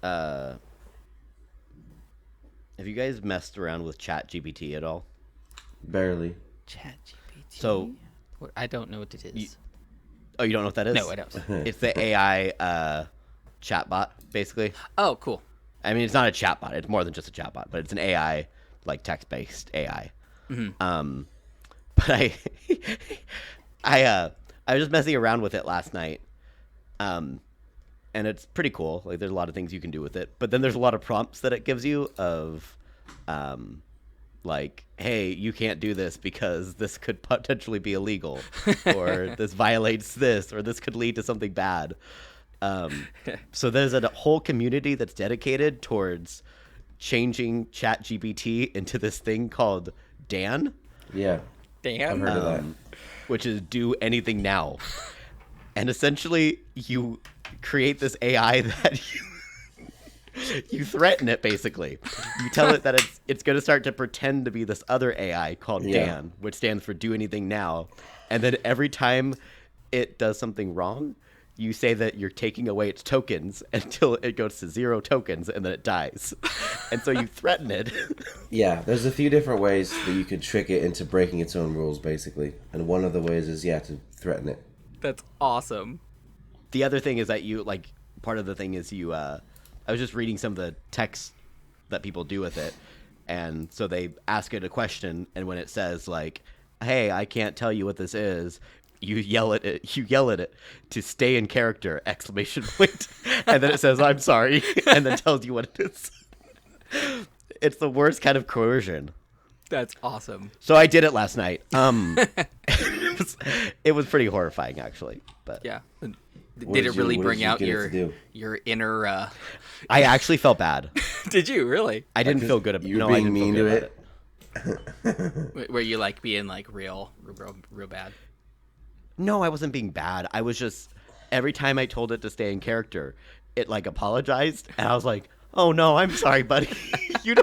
have you guys messed around with Chat GPT at all? Barely. Chat GPT. So I don't know what it is. you don't know what that is? No, I don't. It's the AI chatbot, basically. Oh, cool. I mean, it's not a chatbot. It's more than just a chatbot, but it's an AI, like text-based AI. Mm-hmm. But I was just messing around with it last night, and it's pretty cool. Like, there's a lot of things you can do with it, but then there's a lot of prompts that it gives you of, like, hey, you can't do this because this could potentially be illegal, or this violates this, or this could lead to something bad. So there's a whole community that's dedicated towards changing Chat GPT into this thing called Dan. Yeah. Dan? I've heard of that. Which is do anything now. And essentially you create this AI that you threaten it, basically. You tell it that it's going to start to pretend to be this other AI called Dan, which stands for do anything now. And then every time it does something wrong, you say that you're taking away its tokens until it goes to 0 tokens, and then it dies. And so you threaten it. Yeah, there's a few different ways that you could trick it into breaking its own rules, basically. And one of the ways is, to threaten it. That's awesome. The other thing is that part of the thing is I was just reading some of the texts that people do with it. And so they ask it a question, and when it says, like, hey, I can't tell you what this is, you yell at it to stay in character, ! And then it says, I'm sorry, and then tells you what it is. It's the worst kind of coercion. That's awesome. So I did it last night. It was pretty horrifying, actually. But yeah. Did it really bring out your inner... I actually felt bad. Did you, really? I didn't feel good about it. You were being mean to it? Were you, like, being, like, real bad? No, I wasn't being bad. I was just, every time I told it to stay in character, it, like, apologized, and I was like, oh no, I'm sorry, buddy. You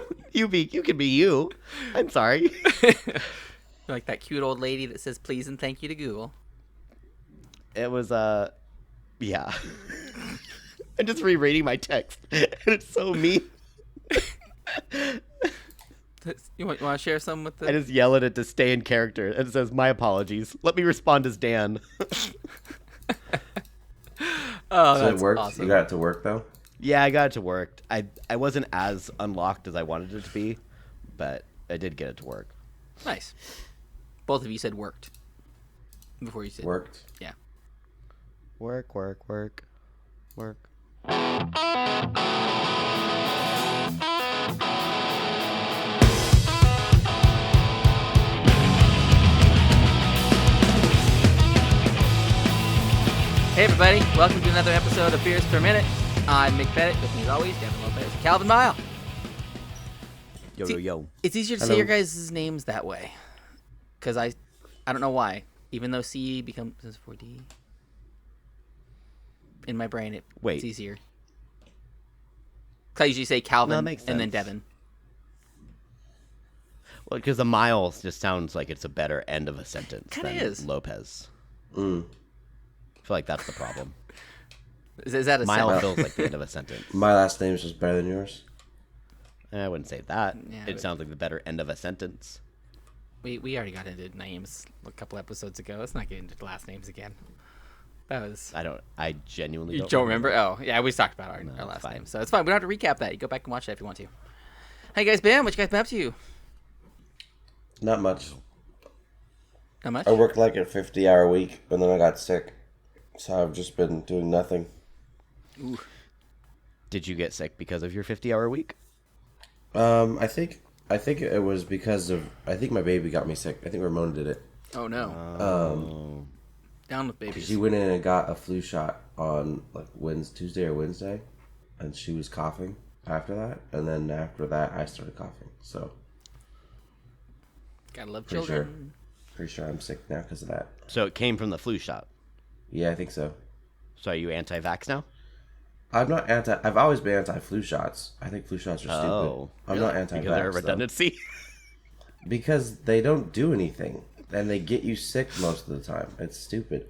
can be you. I'm sorry. Like that cute old lady that says please and thank you to Google. It was yeah. I'm just rereading my text, and it's so mean. You want to share some with the... I just yell at it to stay in character, and it says, my apologies. Let me respond as Dan. Oh, so that's it worked? awesome. You got it to work, though? Yeah, I got it to work. I wasn't as unlocked as I wanted it to be, but I did get it to work. Nice. Both of you said worked. Before you said... Worked? Yeah. Work. Hey everybody, welcome to another episode of Beers Per Minute. I'm Mick Pettit, with me as always, Devin Lopez, Calvin Mile. Yo. It's easier to say your guys' names that way. Because I don't know why. Even though C becomes 4D. In my brain, it's easier. Because I usually say Calvin and then Devin. Well, because the Miles just sounds like it's a better end of a sentence than Lopez. Mm. I feel like that's the problem. Is that a Miles feels like the end of a sentence. My last name is just better than yours. I wouldn't say that. Yeah, it sounds like the better end of a sentence. We already got into names a couple episodes ago. Let's not get into last names again. That was... I genuinely don't remember. Oh, yeah, we talked about our last name. So it's fine. We don't have to recap that. You go back and watch that if you want to. How you guys been? What you guys been up to? Not much. Not much? I worked like a 50-hour week, and then I got sick. So I've just been doing nothing. Ooh. Did you get sick because of your 50-hour week? I think it was because of... I think my baby got me sick. I think Ramona did it. Oh, no. Down with babies. She went in and got a flu shot on like Tuesday or Wednesday, and she was coughing after that. And then after that, I started coughing. So... Gotta love children. Pretty sure I'm sick now because of that. So it came from the flu shot? Yeah, I think so. So are you anti-vax now? I'm not I've always been anti-flu shots. I think flu shots are stupid. Oh, I'm not anti-vax, because they're a redundancy? Because they don't do anything. And they get you sick most of the time. It's stupid.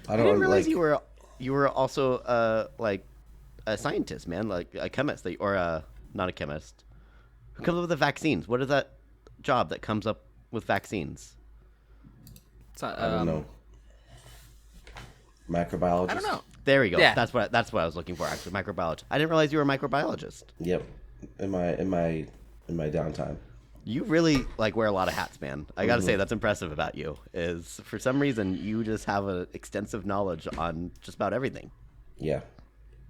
I didn't realize you were also like a scientist, man, like a chemist, or not a chemist, who comes up with the vaccines. What is that job that comes up with vaccines? I don't know. Microbiologist. I don't know. There we go. Yeah. That's what I was looking for. Actually, microbiologist. I didn't realize you were a microbiologist. Yep. In my downtime. You really like wear a lot of hats, man. I gotta say that's impressive about you. Is for some reason you just have an extensive knowledge on just about everything. Yeah.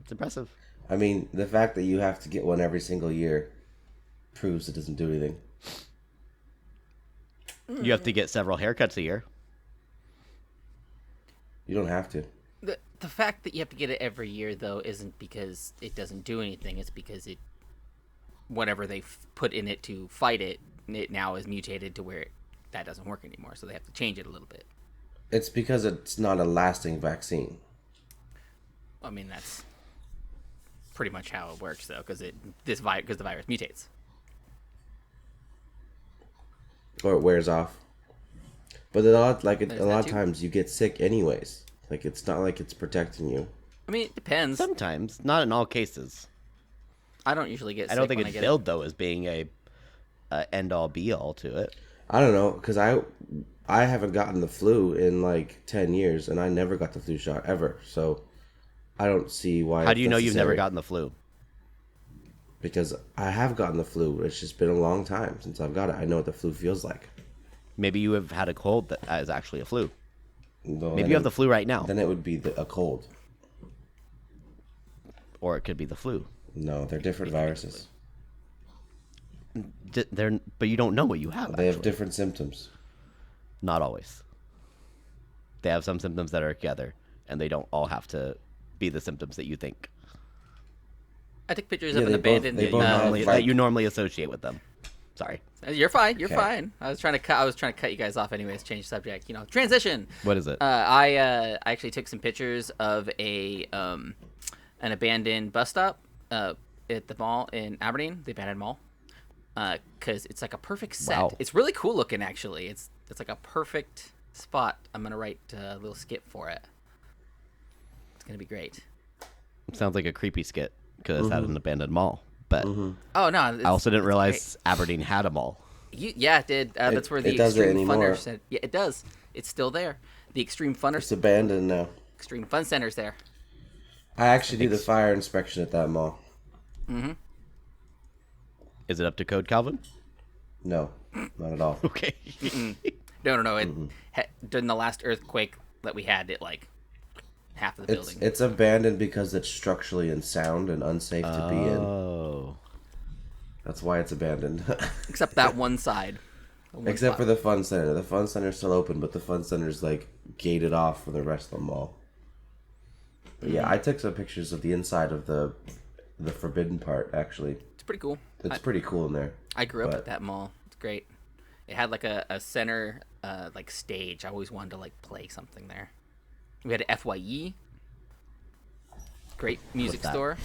It's impressive. I mean, the fact that you have to get one every single year proves it doesn't do anything. You have to get several haircuts a year. You don't have to. The fact that you have to get it every year, though, isn't because it doesn't do anything. It's because whatever they put in it to fight it, it now is mutated to where that doesn't work anymore. So they have to change it a little bit. It's because it's not a lasting vaccine. I mean, that's pretty much how it works, though, because the virus mutates. Or it wears off. But a lot of too. times you get sick anyways. Like, it's not like it's protecting you. I mean, it depends. Sometimes, not in all cases. I don't usually get sick I don't think when it's I get billed though as being a end all be all to it. I don't know, because I haven't gotten the flu in like 10 years, and I never got the flu shot ever. So I don't see why. How do you know you've never necessary. gotten the flu? Because I have gotten the flu. It's just been a long time since I've got it. I know what the flu feels like. Maybe you have had a cold that is actually a flu. Well, Maybe you have the flu right now. Then it would be a cold. Or it could be the flu. No, they're different viruses. But you don't know what you have. They have actually. different symptoms. Not always. They have some symptoms that are together, and they don't all have to be the symptoms that you think. I took pictures Yeah, of an they both- abandoned. they both have, like- that you normally associate with them. Sorry. You're fine. You're Okay. fine. I was trying to cut you guys off, anyways. Change subject. Transition. What is it? I actually took some pictures of an abandoned bus stop at the mall in Aberdeen, the abandoned mall, because it's like a perfect set. Wow. It's really cool looking, actually. It's like a perfect spot. I'm gonna write a little skit for it. It's gonna be great. Sounds like a creepy skit because it's at an abandoned mall. But Oh no! I also didn't it's realize Aberdeen had a mall. Yeah, it did. That's where the it doesn't Extreme Fun anymore. Center. Yeah, it does. It's still there. The Extreme It's abandoned now. Extreme Fun Center's there. I actually do the fire inspection at that mall. Is it up to code, Calvin? No, not at all. Okay. No. During the last earthquake that we had, it like half of the building. It's abandoned because it's structurally unsound and unsafe to be in. Oh. That's why it's abandoned. Except that one side. Except for the fun center. The fun center's still open, but the fun center's like gated off from the rest of the mall. But yeah, I took some pictures of the inside of the forbidden part. Actually, It's pretty cool. it's pretty cool in there. I grew up but- at that mall. It's great. It had like a center like stage. I always wanted to like play something there. We had an FYE. Great music What's that? store.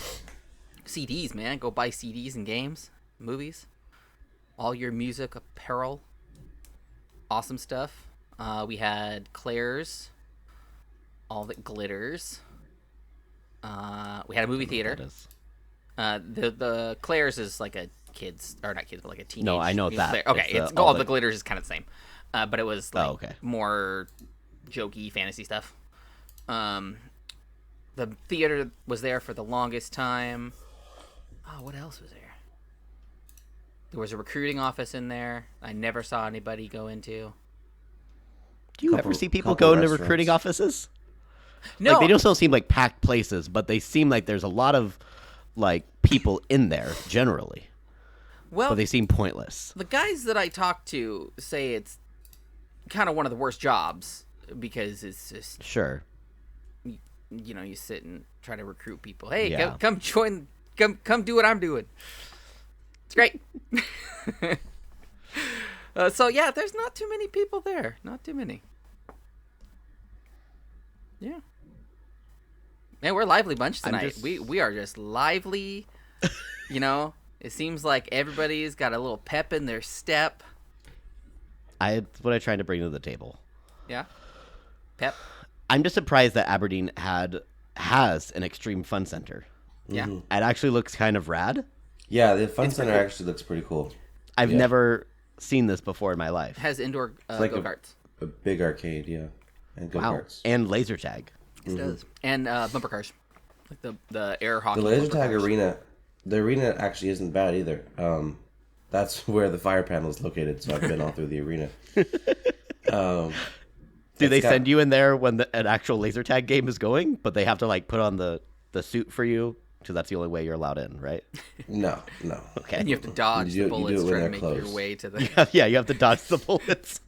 CDs, man. Go buy CDs and games, movies. All your music, apparel. Awesome stuff. We had Claire's. All that glitters. We had a movie theater. That is. The Claire's is like a kids, or not kids, but like a teenage. No, I know music that. theater. Okay, It's, it's all all the- the glitters is kind of the same, but it was like okay. more jokey fantasy stuff. The theater was there for the longest time. Oh, what else was there? There was a recruiting office in there. I never saw anybody go into. Do you ever Couple- see people couple go into restaurants. recruiting offices? No, Like, they don't still seem like packed places, but they seem like there's a lot of like people in there generally, well, but they seem pointless. the guys that I talk to say it's kind of one of the worst jobs because it's just Sure. you sit and try to recruit people. Hey, Yeah. come join, come do what I'm doing. It's great. So yeah, there's not too many people there. Not too many. Yeah. Man, we're a lively bunch tonight. just- We are just lively. It seems like everybody's got a little pep in their step. It's what I'm trying to bring to the table. Yeah. Pep. I'm just surprised that Aberdeen has an extreme fun center. Yeah. It actually looks kind of rad. Yeah, the fun It's center pretty- actually looks pretty cool. I've Yeah. never seen this before in my It life. has indoor like a- go-karts. A big arcade, yeah, and go Wow. karts. And laser tag. It does. And bumper cars. Like the air hockey. The laser bumper tag cars. arena, the arena actually isn't bad either. That's where the fire panel is located, so I've been all through the arena. Do they got- send you in there when an actual laser tag game is going, but they have to like put on the suit for you? Because that's the only way you're allowed in, right? No. Okay. And you have to dodge You do- the you do bullets it when trying to they're make close. your way to the. Yeah, you have to dodge the bullets,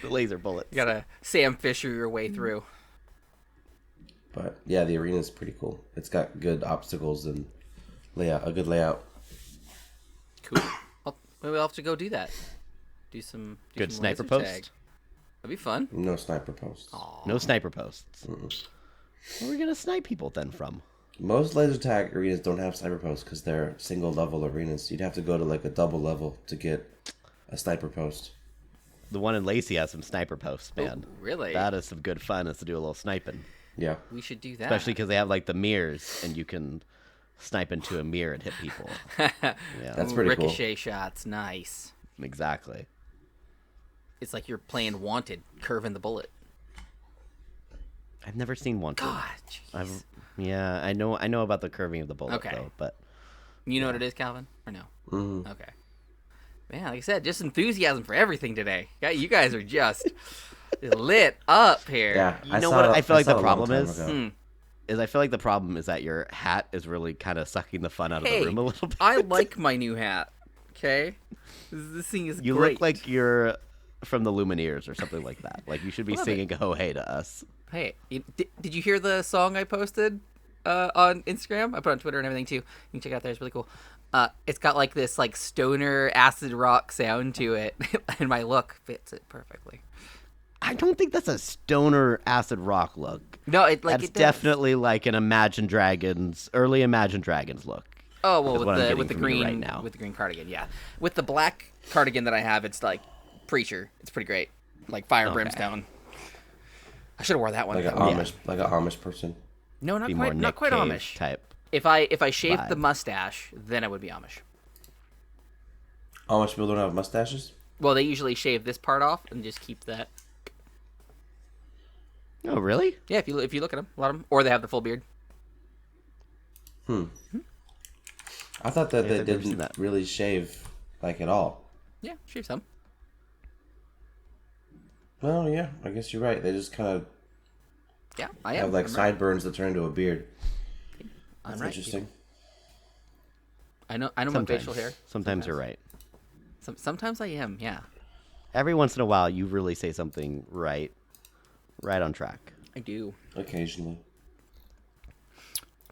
the laser bullets. You gotta Sam Fisher your way through. But yeah, the arena is pretty cool. It's got good obstacles and a good layout. Cool. Well, maybe I'll have to go do that. Do some Good some sniper laser post. tag. That'd be fun. No sniper posts. No sniper posts. Where are we gonna snipe people then from? Most laser tag arenas don't have sniper posts because they're single level arenas. You'd have to go to like a double level to get a sniper post. The one in Lacey has some sniper posts, man. Oh, really? That is some good fun. Is to do a little sniping, Yeah. We should do that. especially because they have like the mirrors, and you can snipe into a mirror and hit people. Yeah, That's pretty cool. Ricochet shots, nice. exactly. It's like you're playing Wanted, curving the bullet. I've never seen one. God, jeez. Yeah, I know about the curving of the bullet Okay. though, but You know what it is, Calvin? Or no? Mhm. Okay. Man, like I said, just enthusiasm for everything today. Yeah, you guys are just lit up here. Yeah. You know what I feel like the problem is? Hmm. I feel like the problem is that your hat is really kind of sucking the fun out of Hey, the room a little bit. I like my new hat. Okay, this thing is You great. look like you're from the Lumineers or something like that. Like you should be Love singing "Ho Hey" to us. Hey, did you hear the song I posted on Instagram? I put it on Twitter and everything too. You can check it out there. It's really cool. It's got like this like stoner acid rock sound to it, and my look fits it perfectly. I don't think that's a stoner acid rock look. No, it like That's it does. definitely like an early Imagine Dragons look. Oh well, is what I'm with the getting from you green right now. with the green cardigan, yeah. With the black cardigan that I have, it's like Preacher. It's pretty great, like fire and Okay. brimstone. I should have wore that one. Like an Amish person. No, not Be quite, more not Nick quite Cave Amish. type. If I shaved the vibe. mustache, then I would be Amish. Amish people don't have mustaches. Well, they usually shave this part off and just keep that. Oh, really? Yeah, if you look at them, a lot of them, or they have the full beard. I thought that they I've never seen didn't that. really shave like at all. Yeah, shave some. Well, yeah, I guess you're right. They just kind of Yeah, I am. have like I'm right. sideburns that turn into a beard. I'm That's right. interesting. I know my Sometimes. facial hair. Sometimes you're right. Sometimes I am. Yeah, Every once in a while, you really say something right on track. I do. Occasionally.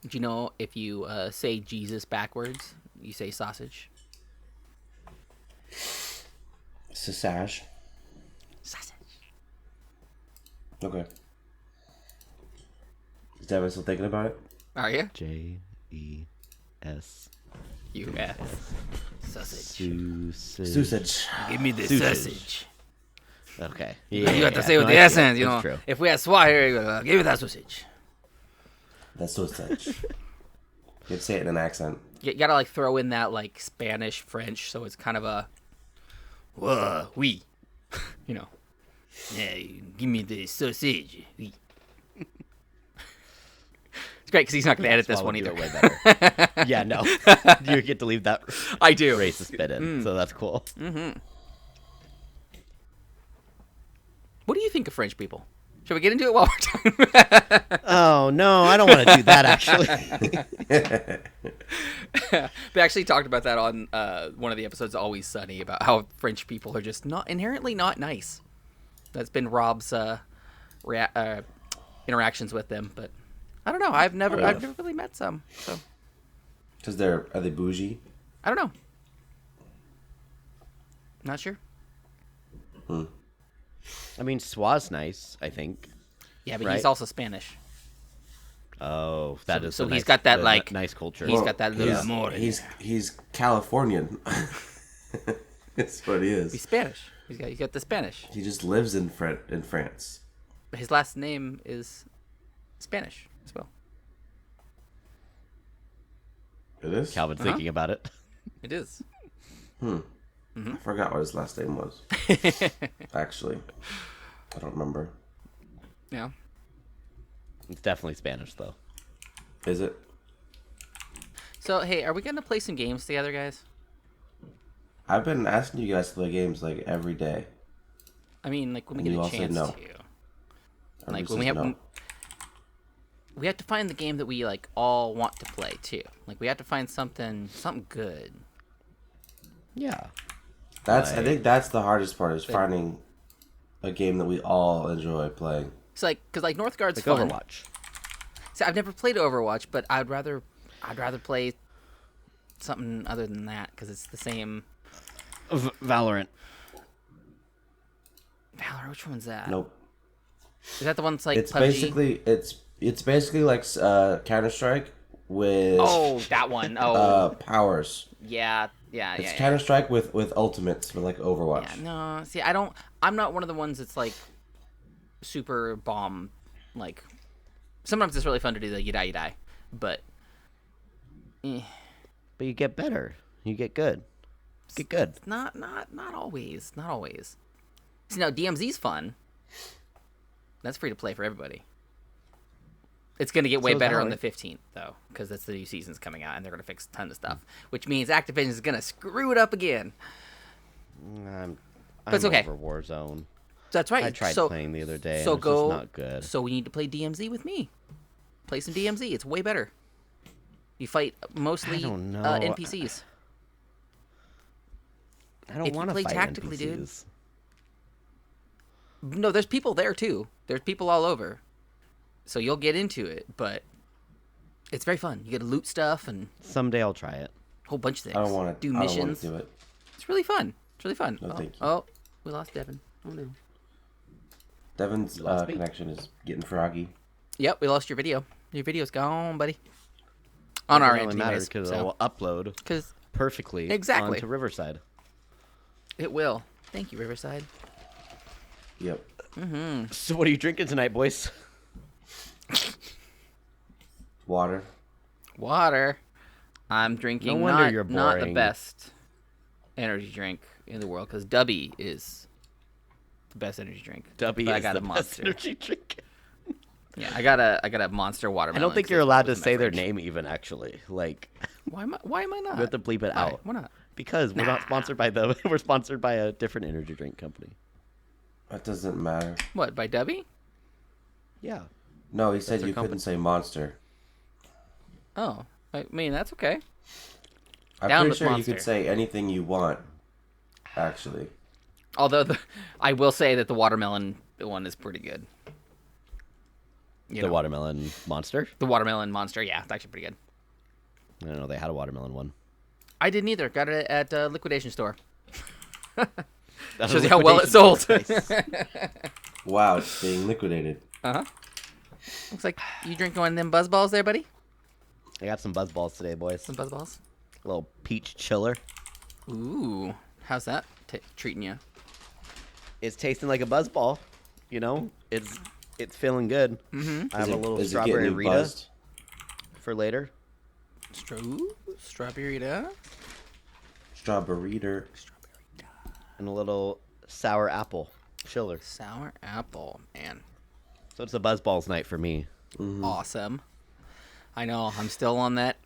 Do you know if you say Jesus backwards, you say sausage? Sausage. Sausage. Okay. Is Devin still thinking about it? Are you? J-E-S. U.S. Sausage. Sausage. Give me the Sausage. sausage. Okay. You have to say with no, the I see it. accent, you It's know. true. If we had Swahili, you go, give me that sausage. That's sausage. You'd say it in an accent. You gotta like throw in that like Spanish, French, so it's kind of a, oui, you know. Yeah, give me the sausage. Oui. It's great because he's not gonna edit this Swallow one would do either. it way better. Yeah, no. You get to leave that I do. racist bit in, so that's cool. What do you think of French people? Should we get into it while we're talking? Oh, no, I don't want to do that, actually. We actually talked about that on one of the episodes, Always Sunny, about how French people are just not inherently not nice. That's been Rob's interactions with them, but I don't know. I've never really met some, so Because are they bougie? I don't know. Not sure. I mean, Swa's nice, I think. Yeah, but Right. he's also Spanish. Oh, that So- is so the he's nice- got that, the like- nice culture. He's got that little more. He's Californian. That's what he He's is. Spanish. He's got the Spanish. He just lives in France. His last name is Spanish as well. It is? Calvin's thinking about it. It is. I forgot what his last name was. Actually. I don't remember. Yeah. It's definitely Spanish, though. Is it? So, hey, are we going to play some games together, guys? I've been asking you guys to play games like every day. I mean, like, when we And get you a all say chance no. to. Everybody Like, when we says have... no. We have to find the game that we, like, all want to play, too. Like, we have to find something good. Yeah. I think that's the hardest part, is finding a game that we all enjoy playing. It's like, because, like, Northgard's Like fun. Overwatch. See, I've never played Overwatch, but I'd rather play something other than that, because it's the same... Valorant. Valor, which one's that? Nope. Is that the one that's like It's PUBG? basically like Counter-Strike with Oh, that one. Oh, powers. yeah. It's Counter-Strike with ultimates, but like Overwatch. Yeah, no, see, I'm not one of the ones that's like super bomb. Like, sometimes it's really fun to do the you die, but But you get better. You get good. Get good. not always. See, now DMZ's fun. That's free to play for everybody. It's going to get way So is better on Valorant. the 15th, though, because that's the new season's coming out, and they're going to fix a ton of stuff, which means Activision is going to screw it up again. I'm it's okay. over Warzone. That's right. I tried playing the other day, and it's just not good. So we need to play DMZ with me. Play some DMZ. It's way better. You fight mostly I don't know. NPCs. I don't if you want to play fight tactically, NPCs. dude. No, there's people there too. There's people all over. So you'll get into it, but it's very fun. You get to loot stuff and Someday I'll try it. a whole bunch of things. I don't want to do missions. do it. It's really fun. It's really fun. No, thank you. Oh, we lost Devin. Oh no. Devin's lost me. connection is getting froggy. Yep, we lost your video. Your video's gone, buddy. On our It end, only matters anyways. because So, it will upload because perfectly Exactly. onto Riverside. it will. Thank you, Riverside. Yep. So what are you drinking tonight, boys? Water. Water. I'm drinking No wonder not, you're not the boring. best energy drink in the world, because Dubby is the best energy drink. Dubby But I is got the a best monster. energy drink. Yeah, I got a monster I watermelon. don't think 'cause you're it's allowed to in my say their fridge. name even, actually. Like, Why am I not? you have to bleep it Why? out. Why not? Because we're not sponsored by the. We're sponsored by a different energy drink company. That doesn't matter. What, by Dubby? Yeah. No, he said their you company. couldn't say monster. Oh, I mean, that's okay. I'm Down pretty with sure Monster. you could say anything you want. Actually, Although I will say that the watermelon one is pretty good. You The know, watermelon monster. the watermelon monster, yeah, it's actually pretty good. I don't know. They had a watermelon one. I didn't either. Got it at a liquidation store. That's Shows a you how well it liquidation sold. price. wow, it's being liquidated. Looks like you drink one of them buzz balls there, buddy. I got some buzz balls today, boys. Some buzz balls. A little peach chiller. Ooh, how's that treating you? It's tasting like a buzz ball. You know, it's feeling good. I have a little Is it strawberry getting you Rita buzzed? for later, Strawberry da? Strawberry. and a little sour apple chiller. Sour apple, man. So it's a buzz balls night for me. Awesome. I know. I'm still on that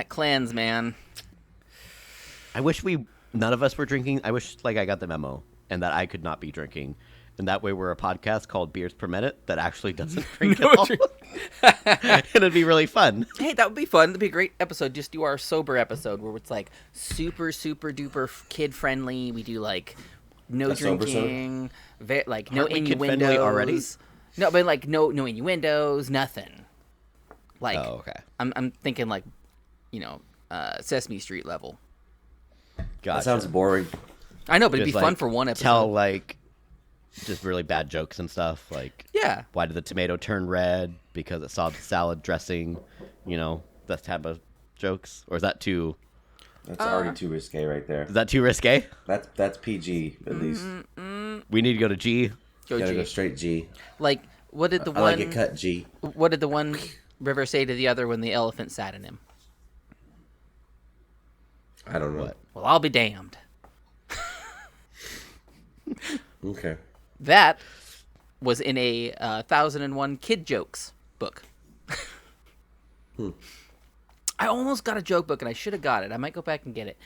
cleanse, man. I wish none of us were drinking. I wish I got the memo and that I could not be drinking. And that way we're a podcast called Beers Per Minute that actually doesn't drink at all. And it'd be really fun. Hey, that would be fun. That'd be a great episode. Just do our sober episode where it's like super, super duper kid friendly. We do like no A sober drinking, like no Aren't we kid-friendly innuendos. already? No, but like no innuendos, nothing. Like Oh, okay. I'm thinking like, Sesame Street level. Gotcha. That sounds boring. I know, but it'd Just, be fun for one episode. Tell just really bad jokes and stuff. Like, Yeah. why did the tomato turn red? Because it saw the salad dressing. That type of jokes. Or is that too? That's already too risque right there. Is that too risque? That's PG at least. We need to go to G. Go Gotta G. go straight G. Like, what did the I one? like it cut G. What did the one river say to the other when the elephant sat in him? I don't know. What? Well, I'll be damned. Okay. That was in a 1001 Kid Jokes book. I almost got a joke book, and I should have got it. I might go back and get it.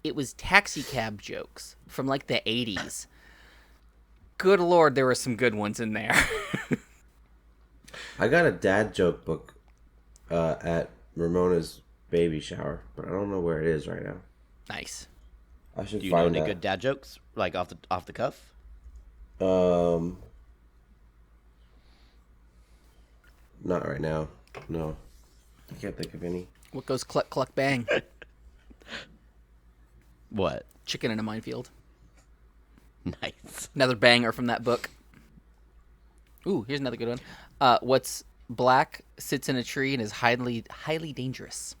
It was taxi cab jokes from like the 80s. Good Lord, there were some good ones in there. I got a dad joke book at Ramona's baby shower, but I don't know where it is right now. Nice. I should Do you know find any that. good dad jokes, like off the cuff? Not right now. No, I can't think of any. What goes cluck, cluck, bang? What? Chicken in a minefield. Nice. Another banger from that book. Ooh, here's another good one. What's black, sits in a tree, and is highly dangerous?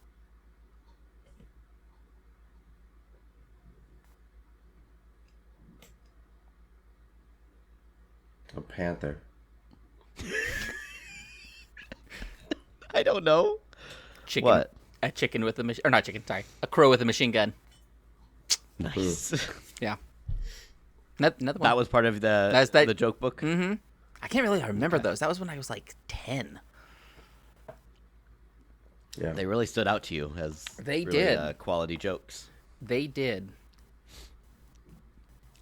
A panther. I don't know. Chicken. What? A chicken with a or not chicken. Sorry, a crow with a machine gun. Nice. Yeah. Another one. That was part of That's that- the joke book. Mm-hmm. I can't really remember those. That was when I was like 10. Yeah. They really stood out to you as They really, did. Quality jokes. They did.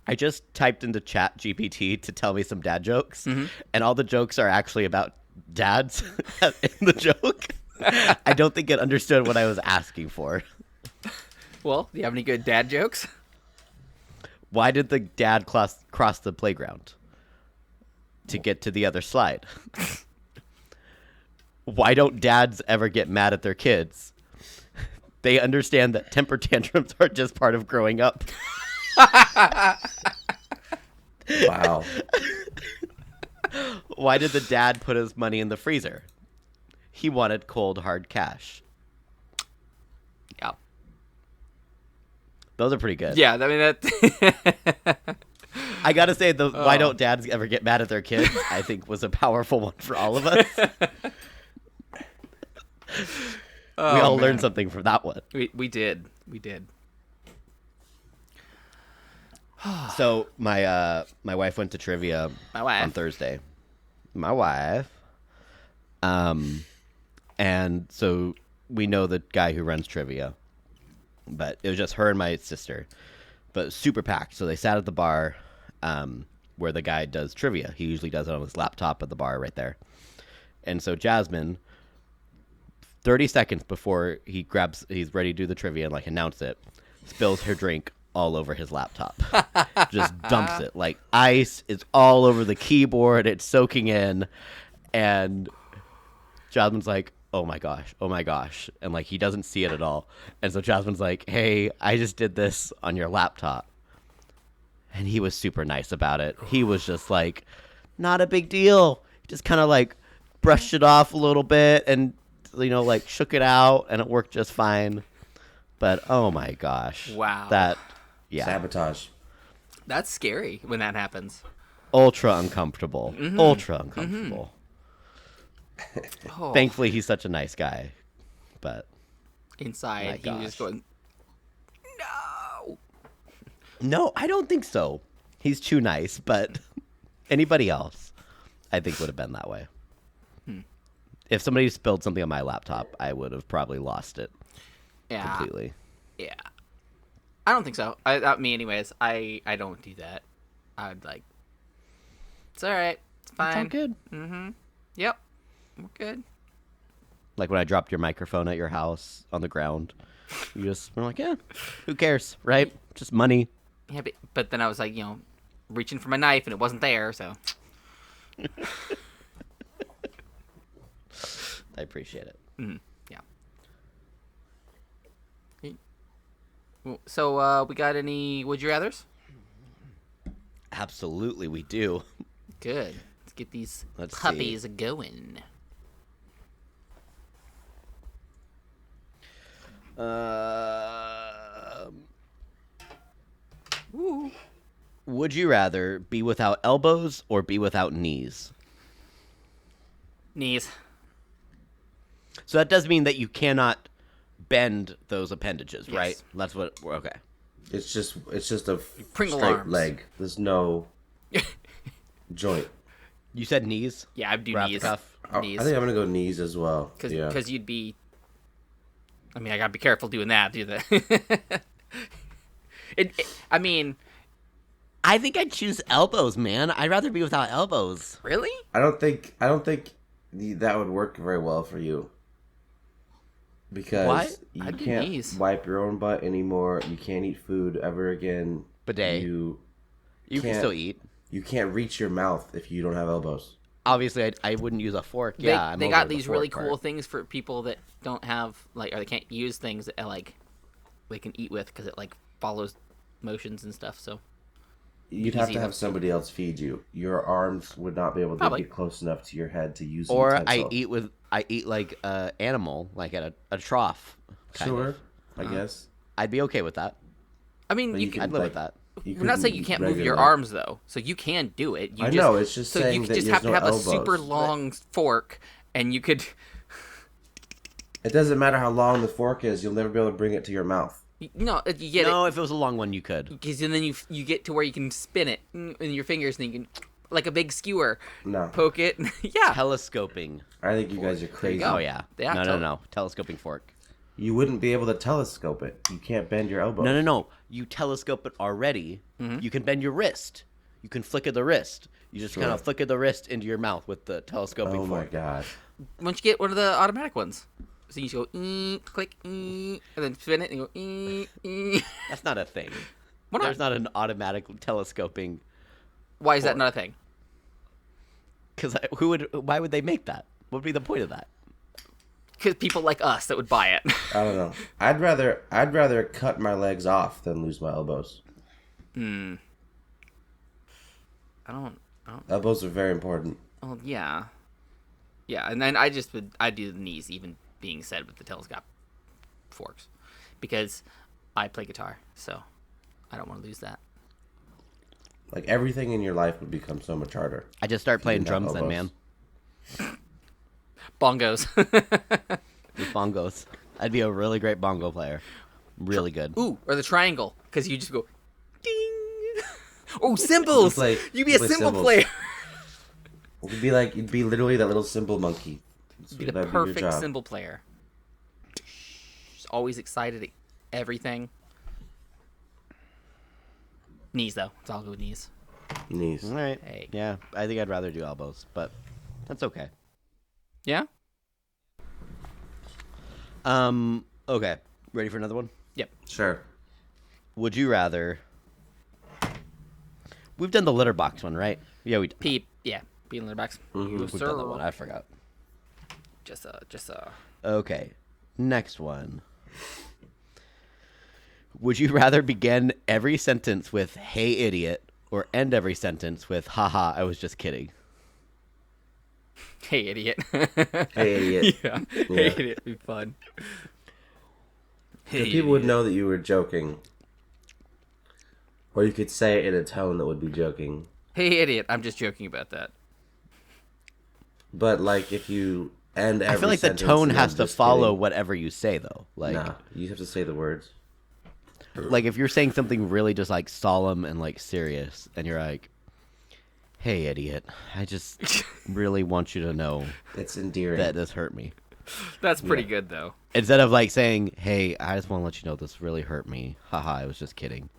I just typed into Chat GPT to tell me some dad jokes, Mm-hmm. and all the jokes are actually about dads in the joke. I don't think it understood what I was asking for. Well, do you have any good dad jokes? Why did the dad cross the playground? To get to the other slide. Why don't dads ever get mad at their kids? They understand that temper tantrums are just part of growing up. Wow. Why did the dad put his money in the freezer? He wanted cold, hard cash. Yeah. Those are pretty good. Yeah, I mean that. I gotta say, why don't dads ever get mad at their kids, I think was a powerful one for all of us. We all learned something from that one. We did. So my wife went to trivia My wife. on Thursday. My wife. And so we know the guy who runs trivia, but it was just her and my sister, but super packed. So they sat at the bar, where the guy does trivia. He usually does it on his laptop at the bar right there. And so Jasmine, 30 seconds before he's ready to do the trivia and like announce it, spills her drink all over his laptop. Just dumps it like ice. It's all over the keyboard. It's soaking in. And Jasmine's like, oh my gosh. And like, he doesn't see it at all. And so Jasmine's like, hey, I just did this on your laptop. And he was super nice about it. He was just like, not a big deal. Just kind of like brushed it off a little bit and, like shook it out and it worked just fine. But oh my gosh. Wow. Yeah. Sabotage. That's scary when that happens. Ultra uncomfortable. Ultra uncomfortable. Oh, Thankfully, he's such a nice guy. But inside, My he was just gosh. going, no. no, I don't think so. He's too nice, but anybody else, I think would have been that way. If somebody spilled something on my laptop, I would have probably lost it Yeah. completely. Yeah. I don't think so. Me, anyways. I don't do that. I'd like. It's all right. It's fine. Sound good. Yep. We're good. Like when I dropped your microphone at your house on the ground, you just were like, yeah, who cares, right? Just money. Yeah, but then I was like, reaching for my knife and it wasn't there, so. I appreciate it. Yeah. So, we got any would you rathers? Absolutely, we do. Good. Let's get these Let's see. puppies going. Would you rather be without elbows or be without knees? Knees. So that does mean that you cannot bend those appendages, Yes. right? That's what. Okay. It's just a Pringle straight arms. leg. There's no joint. You said knees. Yeah, I'd do Wrap the knees. cuff. I Knees. think I'm gonna go knees as well. Because Yeah. you'd be. I mean, I gotta be careful doing that. Do that. I mean, I think I'd choose elbows, man. I'd rather be without elbows. really? I don't think that would work very well for you. Because Why? you I'd do can't knees. wipe your own butt anymore. You can't eat food ever again. Bidet. You You can can't- still eat. You can't reach your mouth if you don't have elbows. Obviously, I wouldn't use a fork. They, Yeah, I'm they over got the these really fork cool part. things for people that don't have or they can't use things that like they can eat with because it like follows motions and stuff. So You'd have Easy to have enough. somebody else feed you. Your arms would not be able to Probably. get close enough to your head to use. a Or utensil. I eat like a animal, like at a trough. kind Sure, of. I guess. I'd be okay with that. I mean, But you you can. I'd live with that. We're not saying you can't move your regular- arms though, so you can do it. You I just, know, it's just so saying you that just there's have to no have elbows. a super long fork, and you could. It doesn't matter how long the fork is. You'll never be able to bring it to your mouth. No, you get No, if it was a long one, you could. it, because then you get to where you can spin it in your fingers, and you can like a big skewer, No, poke it. Yeah. Telescoping. I think you guys are crazy. go. Oh yeah. Yeah, No. Telescoping fork. You wouldn't be able to telescope it. You can't bend your elbows. No. You telescope it already. Mm-hmm. You can bend your wrist. You can flick of the wrist. You just kind of flick of the wrist into your mouth with the telescoping Oh my fork. god. Why don't you get one of the automatic ones? So you just go click, and then spin it and go That's not a thing. Why not? There's not an automatic telescoping. Why is that not a thing? Because why would they make that? What would be the point of that? Because people like us that would buy it. I don't know. I'd rather cut my legs off than lose my elbows. I don't. Elbows are very important. Well, yeah, and then I'd do the knees, even being said with the telescope forks, because I play guitar, so I don't want to lose that. Like everything in your life would become so much harder. I just start playing didn't have drums then, man. elbows. Bongos. With bongos. I'd be a really great bongo player. Really good. Ooh, or the triangle, because you just go ding. Oh, cymbals! play- You'd be you a play cymbal cymbals. player. You'd be literally that little cymbal monkey. Be the That'd your perfect job. cymbal player. Just always excited at everything. Knees, though. It's all good with knees. Knees. All right. Hey. Yeah, I think I'd rather do elbows, but that's okay. Yeah? Okay. Ready for another one? Yep. Sure. Would you rather... We've done the litter box one, right? Yeah, we did. Pee in the box. Mm-hmm. We've done that one. I forgot. Just Okay. Next one. Would you rather begin every sentence with, hey, idiot, or end every sentence with, haha, I was just kidding? Hey, idiot. Hey, idiot. Yeah. Yeah. Hey, idiot. It'd be fun. So people would know that you were joking. Or you could say it in a tone that would be joking. Hey, idiot. I'm just joking about that. But like if you end every I feel like the sentence tone and has then to just follow kidding, whatever you say, though. Like, nah, you have to say the words. like if you're saying something really just like solemn and like serious, and you're like, "Hey, idiot, I just really want you to know It's endearing. that this hurt me." That's pretty good, though. Instead of like saying, "Hey, I just want to let you know this really hurt me." Haha, I was just kidding.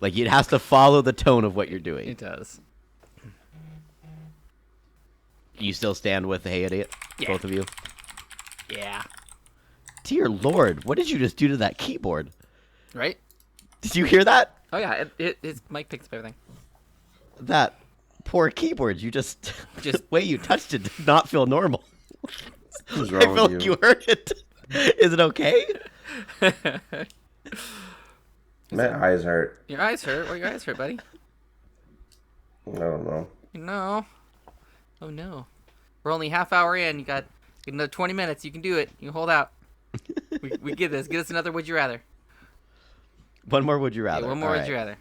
Like it has to follow the tone of what you're doing. It does. You still stand with the "Hey, idiot," Yeah. both of you. Yeah. Dear Lord, what did you just do to that keyboard? Right? Did you hear that? Oh, yeah. His mic picks up everything. That poor keyboard. You just Just- the way you touched it did not feel normal. What's I wrong feel with like you? you heard it. Is it okay? My eyes hurt. Your eyes hurt. Why your eyes hurt, buddy? I don't know. No. Oh, no. We're only half hour in. You got another 20 minutes. You can do it. You can hold out. We get this. Get us another Would You Rather. One more would you rather? Yeah, one more All Would You right.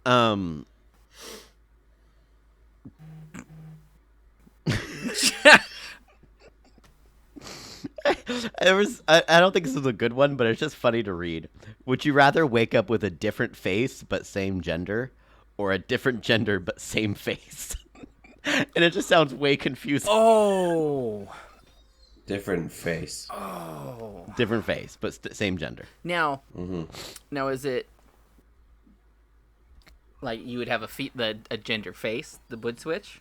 Rather. I don't think this is a good one, but it's just funny to read. Would you rather wake up with a different face but same gender, or a different gender but same face? And it just sounds way confusing. Oh. Different face. Oh. Different face but same gender. Now, now is it like you would have a gender face, the would switch?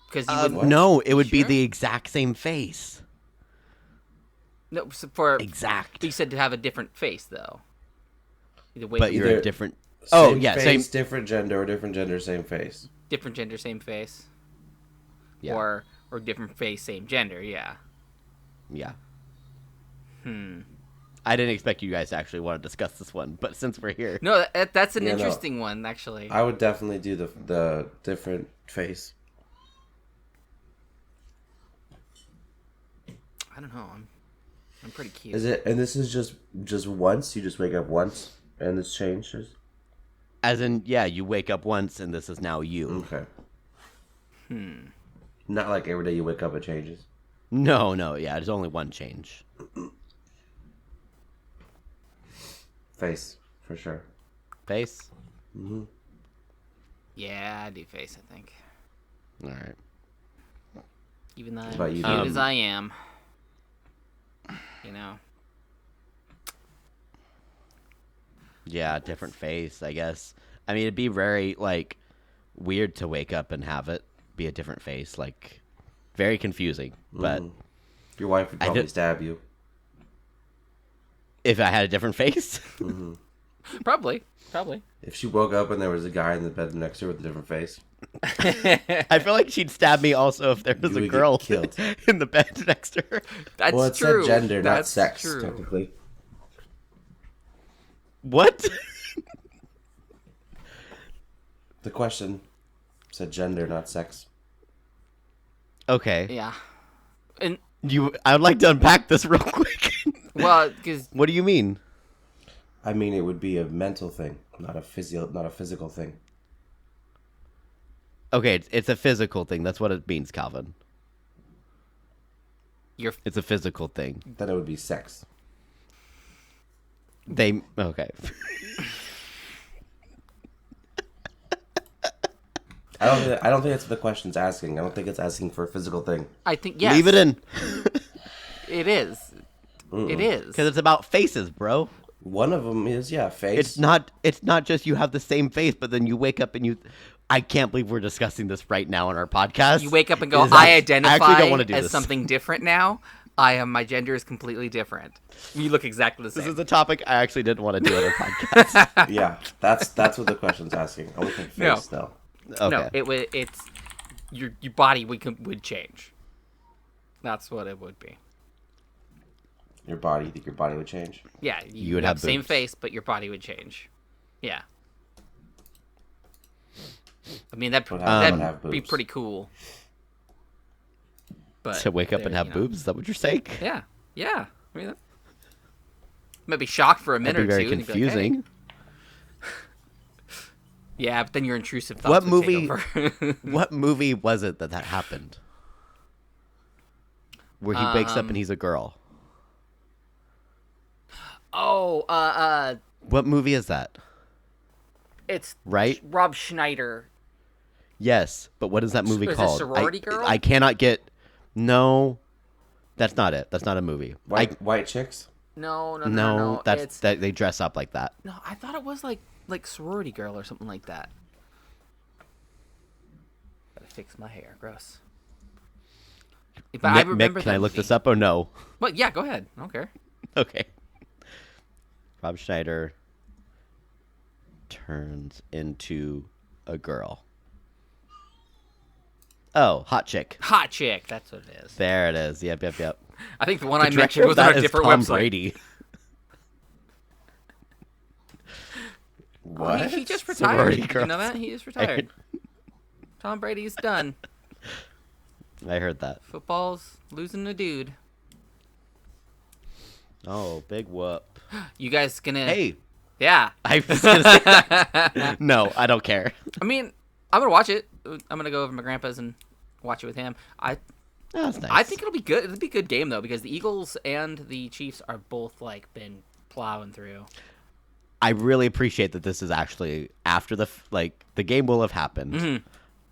Because you would No, it would be Sure? the exact same face. no for Exact. But you said to have a different face though. Either way, But you're Either a different. Oh Same yeah, face, same. different gender, or different gender, same face. different gender, same face, Yeah, or different face, same gender. Yeah. yeah. I didn't expect you guys to actually want to discuss this one, but since we're here, No, that's an Yeah, no. interesting one actually. I would definitely do the different face. I don't know. I'm pretty cute. Is it? And this is just once. You just wake up once, and this changes. as in, yeah, you wake up once and this is now you. Okay. Not like every day you wake up, it changes. No, yeah, there's only one change. Face, for sure. Face. Yeah, I do face. I think, All right. even though I'm about you, cute Dan? as I am, you know. Yeah, different face, I guess. I mean, it'd be very, like, weird to wake up and have it be a different face. Like, very confusing. But Your wife would I probably did- stab you. if I had a different face, Probably. If she woke up and there was a guy in the bed next to her with a different face. I feel like she'd stab me also if there was You a would get girl killed. in the bed next to her. That's Well, it true. said gender, not That's sex, true. technically. What? The question said gender, not sex. Okay. Yeah. And I would like to unpack this real quick. well, because What do you mean? I mean, it would be a mental thing, not a physical thing. Okay, it's a physical thing. That's what it means, Calvin. you're It's a physical thing. Then it would be sex. Okay. I don't think that's what the question's asking. I don't think it's asking for a physical thing. I think yes. Leave it in. It is. It is. Because it's about faces, bro. One of them is face. It's not just you have the same face, but then you wake up and I can't believe we're discussing this right now on our podcast. You wake up and go, It is I actually identify don't wanna do as this. something different now. My gender is completely different. You look exactly the This same. is a topic I actually didn't want to do on our podcast. Yeah, that's what the question's asking. I would think No. face though. Okay. No, it's your body would change. That's what it would be. Your body, you think your body would change? Yeah, You would have same boobs. face, but your body would change. Yeah. I mean that'd Would have be boobs. pretty cool. But To wake up and there, have you know. boobs? Is that what you're saying? Yeah. I mean, might be shocked for a minute That'd be very or two. and you'd be like, confusing. "Hey." Yeah, but then your intrusive thoughts What would take movie- over. What movie was it that happened? Where he wakes up and he's a girl. Oh, What movie is that? it's Right? Rob Schneider. Yes, but what is that movie Is it called? Sorority Girl? I cannot get. No, that's not it. That's not a movie. White chicks? No, No, that's it's, that they dress up like that. No, I thought it was like Sorority Girl or something like that. Gotta fix my hair. Gross. But I remember Mick, can I that look movie. this up or no? Well, yeah, go ahead. I don't care. Okay. Rob Schneider turns into a girl. Oh, hot chick. Hot chick. That's what it is. There it is. Yep. I think the one The I director mentioned of was that on a is different Tom website. Brady. What? He just Sorority retired. Did you know girls. that? He just retired. Tom Brady's done. I heard that. Football's losing a dude. Oh, big whoop. You guys gonna? Hey, Yeah. I was gonna say that. No, I don't care. I mean, I'm gonna watch it. I'm gonna go over to my grandpa's and watch it with him. I Oh, that's nice. I think it'll be good. It'll be a good game though, because the Eagles and the Chiefs are both like been plowing through. I really appreciate that this is actually after the game will have happened,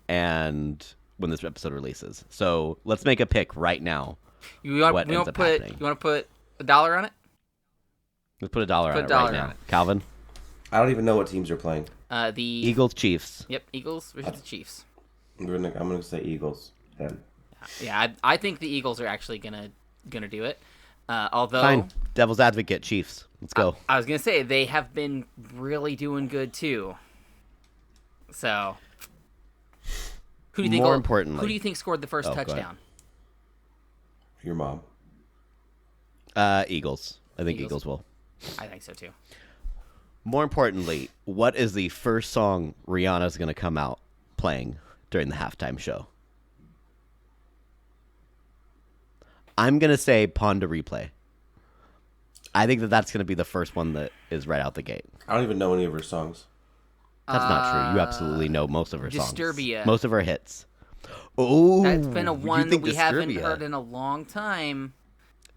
and when this episode releases. So let's make a pick right now. You want to put $1 on it? Let's put $1 on it $1 right now. on it. Calvin, I don't even know what teams are playing. The Eagles, Chiefs. Yep, Eagles versus the Chiefs. I'm gonna say Eagles then. Yeah, I think the Eagles are actually gonna do it. Although, Fine. Devil's advocate, Chiefs. Let's go. I was gonna say they have been really doing good too. So, who do you think? More importantly, who do you think scored the first go ahead. touchdown? Your mom. Eagles. I think Eagles? Eagles will. I think so too. More importantly, what is the first song Rihanna's going to come out playing during the halftime show? I'm going to say Pond to Replay. I think that's going to be the first one that is right out the gate. I don't even know any of her songs. That's not true. You absolutely know most of her songs. Disturbia. Most of her hits. Oh, That's been a you one that think we haven't Disturbia? heard in a long time,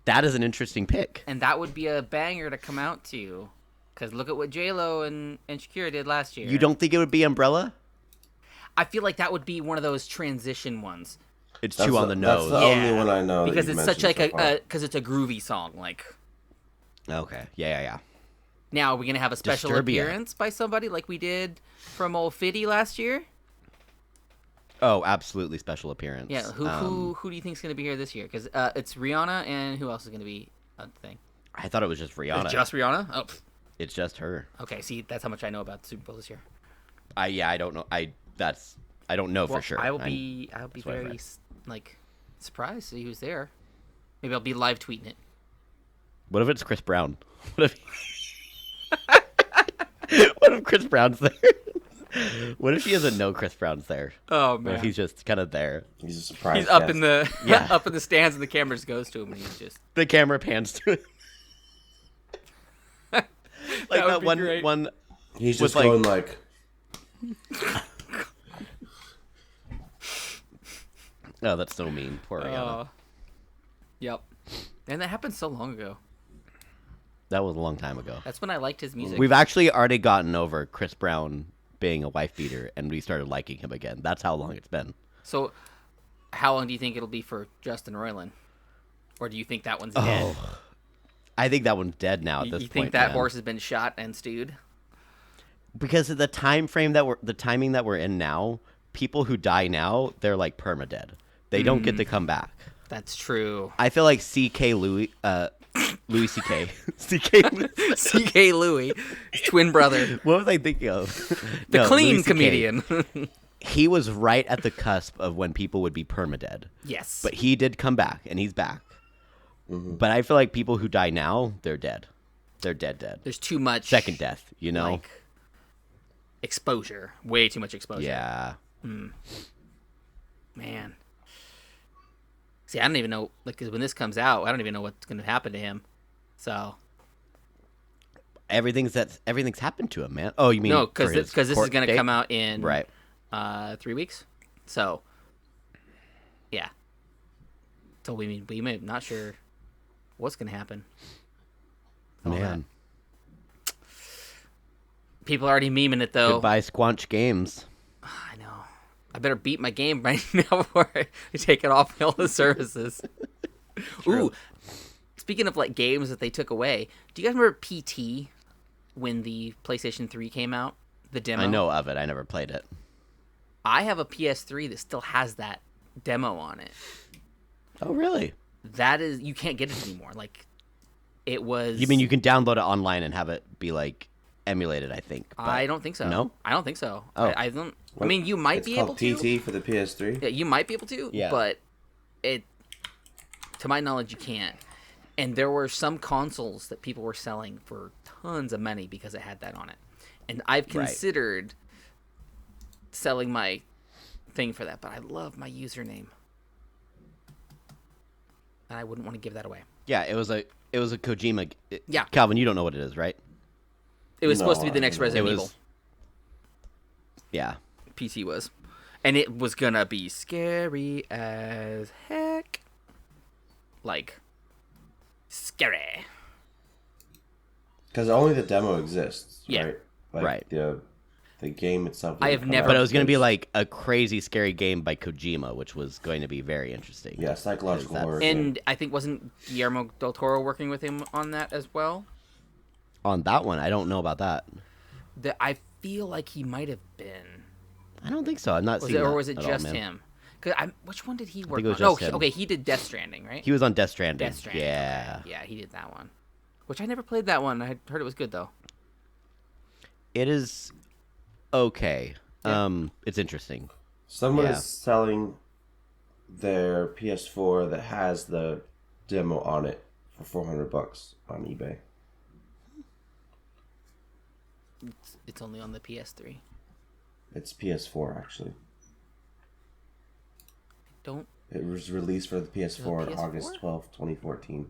That is an interesting pick. and that would be a banger to come out to. Because look at what J-Lo and Shakira did last year. You don't think it would be Umbrella? I feel like that would be one of those transition ones. It's too on the nose. That's the only one I know. Because that it's you such like mentioned so far. because it's a groovy song. Like, Okay. Yeah. now are we gonna have a special Disturbia. appearance by somebody like we did from Old Fitty last year? Oh, absolutely special appearance. Yeah. Who do you think's gonna be here this year? Because it's Rihanna, and who else is gonna be a thing? I thought it was just Rihanna. It's just Rihanna. Oh, pff. It's just her. Okay. See, that's how much I know about the Super Bowl this year. I don't know. I don't know Well, for sure. I will be what I very read. surprised to see who's there. Maybe I'll be live tweeting it. What if it's Chris Brown? What if Chris Brown's there? What if he doesn't know Chris Brown's there? Oh What if he's just kind of there? He's a surprise. He's up guest. in the Yeah. up in the stands, and the camera just goes to him, and he's just The camera pans to him. Like That would that be one great. one. He's with, just like- going like. Oh, that's so mean. Poor Rihanna. Yep. And that happened so long ago. That was a long time ago. That's when I liked his music. We've actually already gotten over Chris Brown being a wife beater, and we started liking him again. That's how long it's been. So, how long do you think it'll be for Justin Roiland? Or do you think that one's dead? I think that one's dead now at You this think point. that man. horse has been shot and stewed? Because of the timing that we're in now, people who die now, they're like permadead. They don't get to come back. That's true. I feel like C.K. Louis C.K. C.K. C.K. Louis, his twin brother, What was I thinking of? the No, clean Louis CK. comedian. He was right at the cusp of when people would be permadead. Yes. But he did come back, and he's back. But I feel like people who die now, they're dead. They're dead. There's too much Second death, you know? like exposure. Way too much exposure. Yeah. Man. See, I don't even know, like, 'cause when this comes out, I don't even know what's going to happen to him. So, Everything's happened to him, man. Oh, you mean no, for because his this is court going to date? come out in Right. 3 weeks. So, yeah. So we may not sure what's going to happen. All Man. People are already memeing it though. Goodbye, Squanch Games. I know. I better beat my game right now before I take it off all the services. Ooh, speaking of like games that they took away, do you guys remember PT when the PlayStation 3 came out? The demo. I know of it. I never played it. I have a PS3 that still has that demo on it. Oh, really? That is, you can't get it anymore. Like, it was. You mean you can download it online and have it be like emulated? I think. but- I don't think so. No? I don't think so. Oh. I don't. I mean, you might It's be called able to. PT for the PS3. Yeah, you might be able to. Yeah. But it, to my knowledge, you can't. And there were some consoles that people were selling for tons of money because it had that on it. And I've Right. considered selling my thing for that, but I love my username. And I wouldn't want to give that away. Yeah, it was a Kojima. Yeah. Calvin, you don't know what it is, right? It was No, supposed to be the I next don't know. Resident It Evil. was. Yeah. PT was. And it was gonna be scary as heck. like scary. Because only the demo exists, Yeah. right? Like, Right. The game itself. I didn't have come never- out But it was going to be because- like a crazy, scary game by Kojima, which was going to be very interesting. Yeah, psychological that's- horror game. And I think wasn't Guillermo del Toro working with him on that as well? On that one, I don't know about that. I feel like he might have been. I don't think so. I'm not Was seeing it, or that was it at all, just man. him? Which one did he work think it was on? just him. Okay, he did Death Stranding, right? He was on Death Stranding. Death Stranding. Yeah. Okay. Yeah, he did that one. Which I never played that one. I heard it was good though. It is okay. Yeah. It's interesting. Someone Yeah. is selling their PS4 that has the demo on it for $400 on eBay. It's only on the PS3. It's PS4 actually. Don't. It was released for the PS4 on PS4? August 12th, 2014.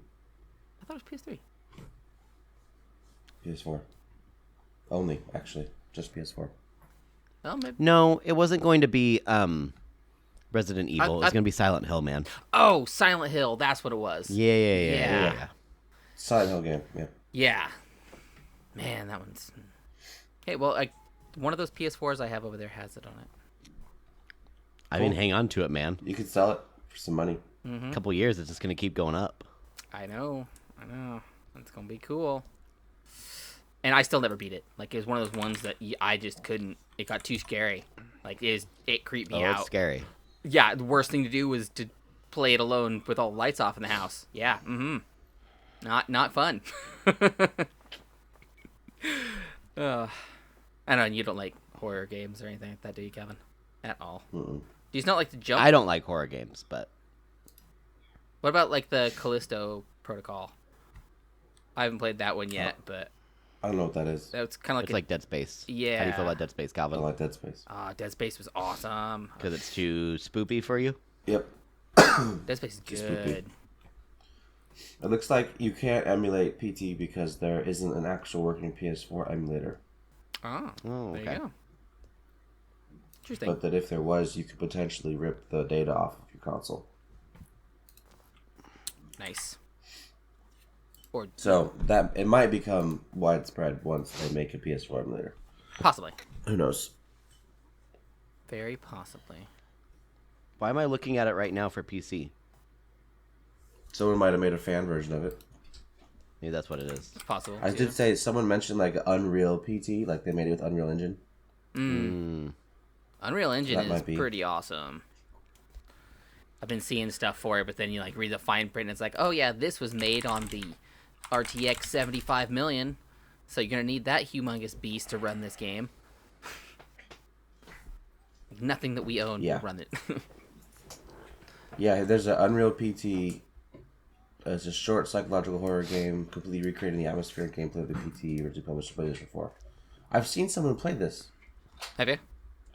I thought it was PS3. PS4. Only, actually. Just PS4. Oh, maybe. No, it wasn't going to be Resident Evil. It was I- going to be Silent Hill, man. Oh, Silent Hill. That's what it was. Yeah. Silent Hill game, yeah. Yeah. Man, that one's. Hey, well, one of those PS4s I have over there has it on it. I mean, hang on to it, man. You could sell it for some money. A couple years, it's just going to keep going up. I know. It's gonna be cool. And I still never beat it. Like, it was one of those ones that I just couldn't. It got too scary. Like, it creeped me Oh, out. it's scary. Yeah, the worst thing to do was to play it alone with all the lights off in the house. Yeah, Not fun. I know, and you don't like horror games or anything like that, do you, Kevin? At all. Mm-mm. Do you not like to jump? I don't like horror games, but What about, like, the Callisto Protocol? I haven't played that one yet, but I don't know what that is. it's kind of it's like Dead Space. How do you Yeah. feel about Dead Space, I Calvin? don't like Dead Space. Dead Space was awesome. Because it's too spoopy for you? Yep. Dead Space is Just spoopy. good. It looks like you can't emulate PT because there isn't an actual working PS4 emulator. Oh, Oh, there okay. you go. Interesting. But that if there was, you could potentially rip the data off of your console. Nice. Or So that it might become widespread once they make a PS4 emulator. possibly. Who knows? Very possibly. Why am I looking at it right now for PC? Someone might have made a fan version of it. Maybe that's what it is. It's possible. I too. did say someone mentioned like Unreal PT, like they made it with Unreal Engine. Unreal Engine That is might be. pretty awesome. I've been seeing stuff for it, but then you like read the fine print and it's like, oh yeah, this was made on the RTX 75 million, so you're gonna need that humongous beast to run this game. Nothing that we own Yeah. will run it. Yeah, there's an Unreal PT. It's a short psychological horror game, completely recreating the atmosphere and gameplay of the PT, originally published by PlayStation 4. I've seen someone play this, Have you?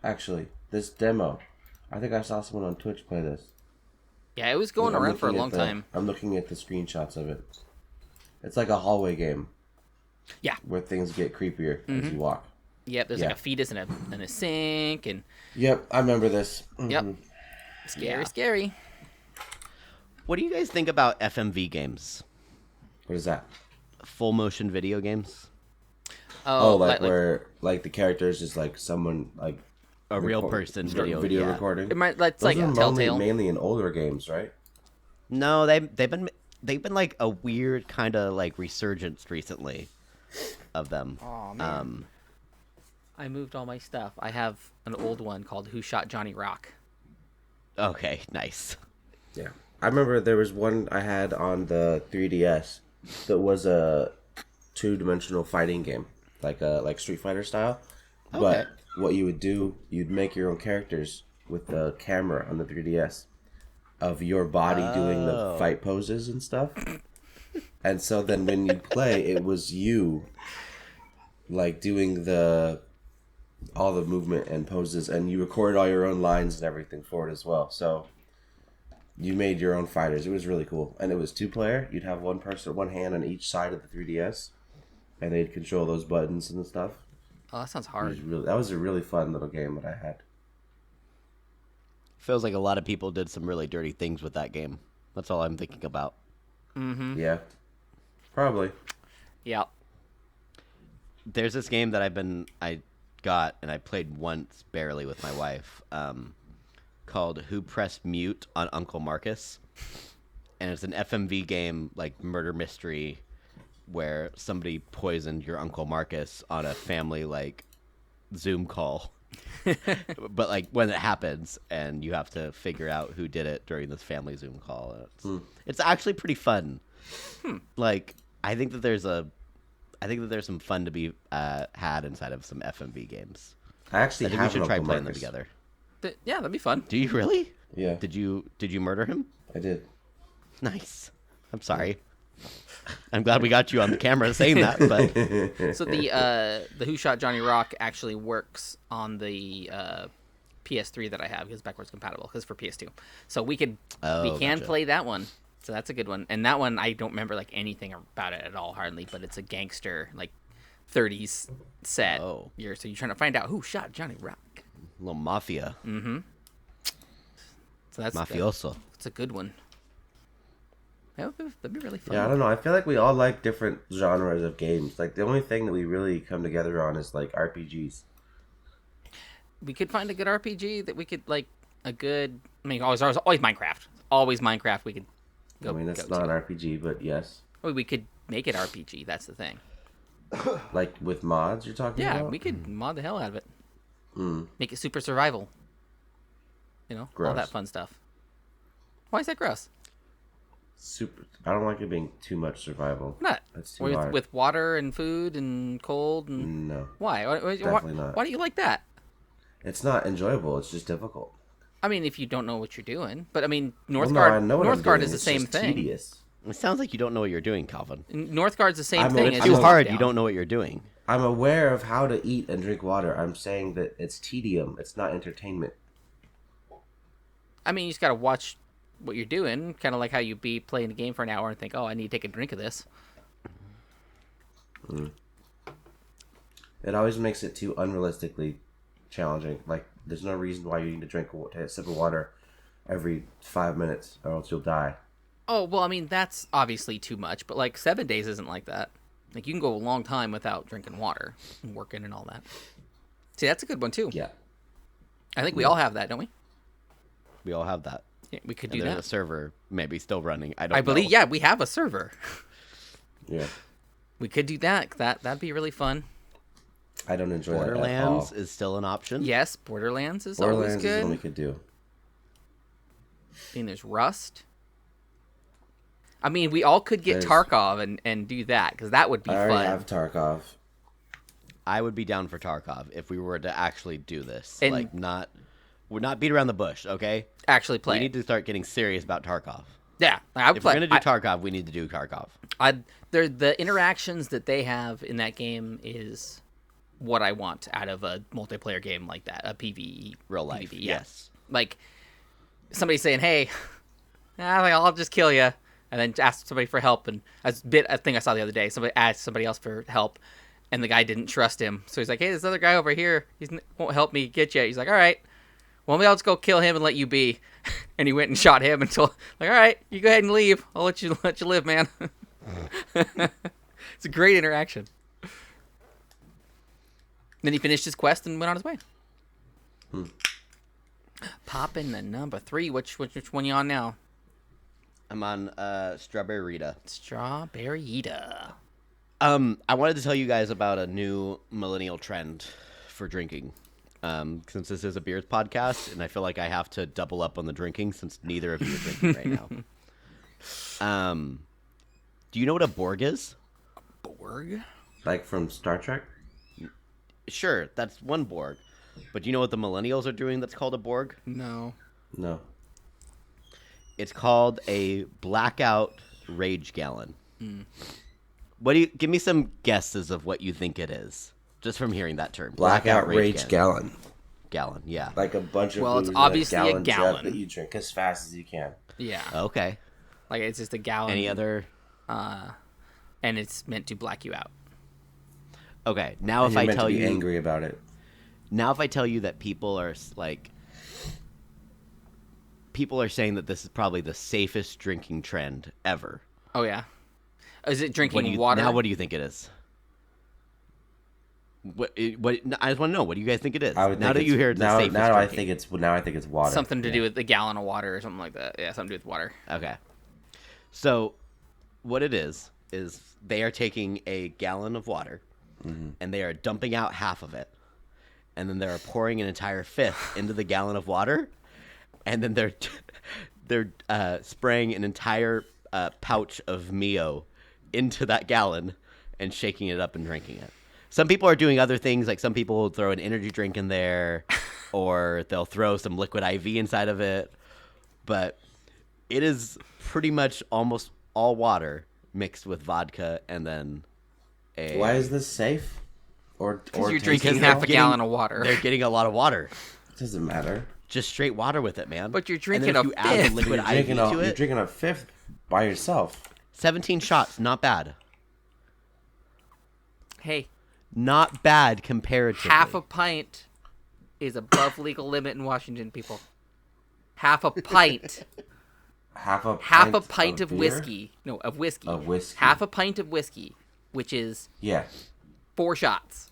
actually. This demo. I think I saw someone on Twitch play this. Yeah, it was going I'm around for a looking at long time. I'm looking at the screenshots of it. It's like a hallway game Yeah. where things get creepier as you walk. Yep. There's Yeah. like a fetus and a sink and Yep, I remember this. yep. Mhm. Scary, Yeah. scary. What do you guys think about FMV games? What is that? Full motion video games? Oh, like where like the characters is like someone like A real person video. yeah. recording. That's Those like are a mainly, Telltale. mainly in older games, right? No, they've been like a weird kind of like resurgence recently of them. Aw, man. I moved all my stuff. I have an old one called Who Shot Johnny Rock. Okay, nice. Yeah. I remember there was one I had on the 3DS that was a two-dimensional fighting game, like Street Fighter style. Okay. But what you would do, you'd make your own characters with the camera on the 3DS of your body doing the Oh. fight poses and stuff. And so then when you play, it was you like doing all the movement and poses, and you recorded all your own lines and everything for it as well. So you made your own fighters. It was really cool. And it was 2-player. You'd have one person, one hand on each side of the 3DS, and they'd control those buttons and stuff. Oh, that sounds It hard. was that was a really fun little game that I had. Feels like a lot of people did some really dirty things with that game. That's all I'm thinking about. Mm-hmm. Yeah. Probably. Yeah. There's this game that I got and I played once barely with my wife, called Who Pressed Mute on Uncle Marcus, and it's an FMV game, like murder mystery, where somebody poisoned your Uncle Marcus on a family like Zoom call. But like when it happens, and you have to figure out who did it during this family Zoom call. It's actually pretty fun. Like I think that there's some fun to be had inside of some FMV games. I actually I think we have should an try Uncle playing Marcus. them together. Yeah, that'd be fun. Do you really? Yeah. Did you murder him? I did. Nice. I'm sorry. I'm glad we got you on the camera saying that, but So the Who Shot Johnny Rock actually works on the PS3 that I have because backwards compatible because for PS2. So we can gotcha. play that one. So that's a good one. And that one I don't remember like anything about it at all hardly, but it's a gangster like 30s set. Oh. So you're trying to find out who shot Johnny Rock. a little mafia. So that's Mafioso. That's a good one. That'd be really fun. Yeah, I don't know. I feel like we all like different genres of games. Like the only thing that we really come together on is like RPGs. We could find a good RPG that we could like a good. I mean, always Minecraft. Always Minecraft. We could go. I mean, it's go not to. an RPG, but yes. Well, we could make it RPG. That's the thing. Like with mods, you're talking Yeah, about? we could mod the hell out of it. Mm. Make it super survival. You know, all Gross. that fun stuff. Why is that gross? Super. I don't like it being too much survival. Not That's too hard. with water and food and cold and No, why? definitely not. Why do you like that? it's not enjoyable. It's just difficult. I mean, if you don't know what you're doing, but I mean, Well, Northgard. no, I know what I'm Northgard doing. is the It's same just thing. Tedious. It sounds like you don't know what you're doing, Calvin. Northgard's the same I'm thing. a- It's Too just hard. down. You don't know what you're doing. I'm aware of how to eat and drink water. I'm saying that it's tedium. It's not entertainment. I mean, you just gotta watch what you're doing, kind of like how you be playing the game for an hour and think, "Oh, I need to take a drink of this." It always makes it too unrealistically challenging. Like, there's no reason why you need to drink a sip of water every 5 minutes, or else you'll die. Oh well, I mean that's obviously too much, but like 7 days isn't like that. Like you can go a long time without drinking water and working and all that. See, that's a good one too. Yeah. I think we all have that, don't we? We all have that. Yeah, we could And do there's that. a server maybe still running. I don't I believe, know. yeah, we have a server. Yeah. We could do that. That'd be really fun. I don't enjoy that at Borderlands all. is still an option. Yes, Borderlands is Borderlands always is one we good. could do. And there's Rust. I mean, we all could get There's- Tarkov and do that because that would be I already fun. have Tarkov. I would be down for Tarkov if we were to actually do this. And- Like we're not beat around the bush, okay? Actually play. We need to start getting serious about Tarkov. Yeah, I would If play. we're gonna do Tarkov, we need to do Tarkov. The interactions that they have in that game is what I want out of a multiplayer game like that, a PvE, Real life, PvP, yeah. yes. Like somebody saying, "Hey, I'll just kill you," and then ask somebody for help. And a thing I saw the other day, somebody asked somebody else for help, and the guy didn't trust him, so he's like, "Hey, this other guy over here, won't help me get you." He's like, "All right, well, maybe I'll just go kill him and let you be." And he went and shot him until, like, "All right, you go ahead and leave. I'll let you live, man." It's a great interaction. Then he finished his quest and went on his way. Popping the number 3. Which one you on now? I'm on Strawberry Rita. Strawberry Ida. I wanted to tell you guys about a new millennial trend for drinking. Since this is a beers podcast, and I feel like I have to double up on the drinking since neither of you are drinking right now. Do you know what a Borg is? Borg? Like from Star Trek? Sure, that's one Borg. But do you know what the millennials are doing that's called a Borg? No. No. It's called a blackout rage gallon. What do you give me some guesses of what you think it is? Just from hearing that term. Blackout Rage Gallon. Gallon, yeah. Like a bunch of Well, it's booze in obviously a a gallon gallon. jug that you drink as fast as you can. Yeah. Okay. Like it's just a gallon. Any other? And it's meant to black you out. Okay. Now And if you're I meant tell to be you angry about it. Now, if I tell you that people are saying that this is probably the safest drinking trend ever. Oh yeah. Is it What drinking do you, water? Now, what do you think it is? What? I just want to know. What do you guys think it is? I would Now think that it's- you hear the now, safest now I drinking. think it's water. Something to do with a gallon of water or something like that. Yeah, something to do with water. Okay. So, what it is they are taking a gallon of water and they are dumping out half of it. And then they're pouring an entire fifth into the gallon of water. And then they're spraying an entire pouch of Mio into that gallon and shaking it up and drinking it. Some people are doing other things. Like some people will throw an energy drink in there or they'll throw some liquid IV inside of it. But it is pretty much almost all water mixed with vodka and then a... Why is this safe? Or Because you're tasty? drinking they're half a getting- gallon of water. They're getting a lot of water. It doesn't matter. Just straight water with it, man. But you're And then drinking if a you add the fifth. liquid You're IV to you're it, drinking a fifth by yourself. 17 shots, not bad. Hey, Not bad comparatively. half a pint is above legal limit in Washington, people. Half a pint. Half a pint of beer? whiskey. No, of whiskey. Of whiskey. Half a pint of whiskey, which is Yeah. 4 shots.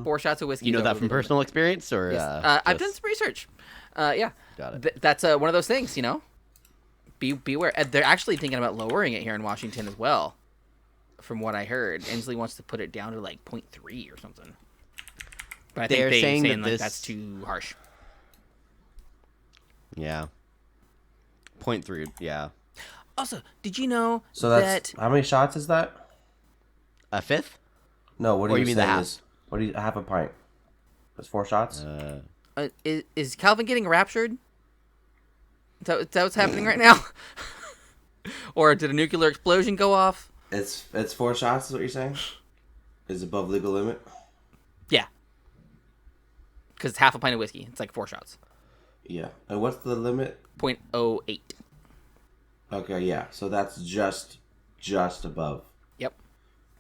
4 shots of whiskey. You know is that over from legal limit. personal experience, or Yes. I've done just- some research. Yeah. Got it. That's one of those things, you know. Beware. They're actually thinking about lowering it here in Washington as well, from what I heard. Inslee wants to put it down to like 0.3 or something. But I think They're they're saying saying that like this- that's too harsh. Yeah. 0.3. Yeah. Also, did you know So that's how many shots is that? A fifth? No, what Or do you you mean the saying half? is half a pint? That's 4 shots? is Calvin getting raptured? Is that what's happening right now? Or did a nuclear explosion go off? It's 4 shots is what you're saying? Is above legal limit? Yeah. Because it's half a pint of whiskey. It's like 4 shots. Yeah. And what's the limit? 0.08. Okay, yeah. So that's just above. Yep.